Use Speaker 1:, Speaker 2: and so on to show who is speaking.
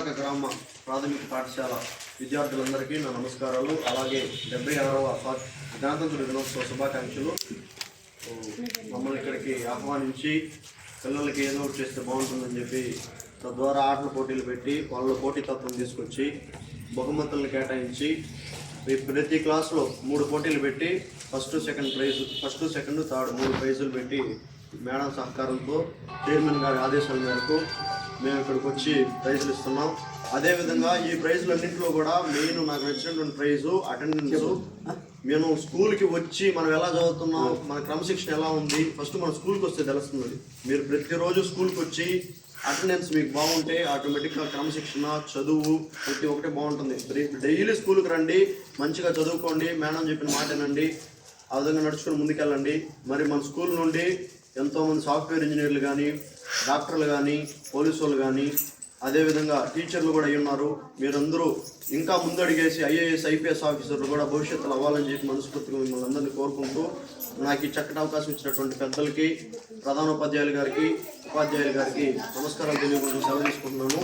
Speaker 1: తాలక గ్రామ ప్రాథమిక పాఠశాల విద్యార్థులందరికీ నా నమస్కారాలు. అలాగే 76వ గణతంత్ర దినోత్సవ శుభాకాంక్షలు. మమ్మల్ని ఇక్కడికి ఆహ్వానించి పిల్లలకి ఏదో ఒకటి చేస్తే బాగుంటుందని చెప్పి తద్వారా ఆటల పోటీలు పెట్టి వాళ్ళ పోటీతత్వం తీసుకొచ్చి బహుమతులను కేటాయించి ప్రతి క్లాస్లో 3 పోటీలు పెట్టి ఫస్ట్, సెకండ్, థర్డ్ 3 ప్రైజులు పెట్టి మేడం సహకారంతో చైర్మన్ గారి ఆదేశాల మేరకు మేము ఇక్కడికి వచ్చి ప్రైజులు ఇస్తున్నాం. అదేవిధంగా ఈ ప్రైజులన్నింటిలో కూడా మెయిన్ నాకు నచ్చినటువంటి ప్రైజు అటెండెన్స్. మేము స్కూల్కి వచ్చి మనం ఎలా చదువుతున్నాం, మన క్రమశిక్షణ ఎలా ఉంది, ఫస్ట్ మన స్కూల్కి వస్తే తెలుస్తుంది. మీరు ప్రతిరోజు స్కూల్కి వచ్చి అటెండెన్స్ మీకు బాగుంటే ఆటోమేటిక్గా క్రమశిక్షణ, చదువు ప్రతి ఒక్కటి బాగుంటుంది. డైలీ స్కూల్కి రండి, మంచిగా చదువుకోండి, మేడం చెప్పిన మాట వినండి, ఆ విధంగా నడుచుకొని ముందుకెళ్ళండి. మరి మన స్కూల్ నుండి ఎంతోమంది సాఫ్ట్వేర్ ఇంజనీర్లు కానీ, డాక్టర్లు కానీ, పోలీసు వాళ్ళు కానీ, అదేవిధంగా టీచర్లు కూడా ఉన్నారు. మీరందరూ ఇంకా ముందడిగేసి ఐఏఎస్, ఐపీఎస్ ఆఫీసర్లు కూడా భవిష్యత్తులో అవ్వాలని చెప్పి మనస్ఫూర్తిగా మిమ్మల్ని అందరినీ కోరుకుంటూ, నాకు ఈ చక్కటి అవకాశం ఇచ్చినటువంటి పెద్దలకి, ప్రధానోపాధ్యాయులు గారికి, ఉపాధ్యాయులు గారికి నమస్కారాలు తెలియకుండా సెలవు తీసుకుంటున్నాను.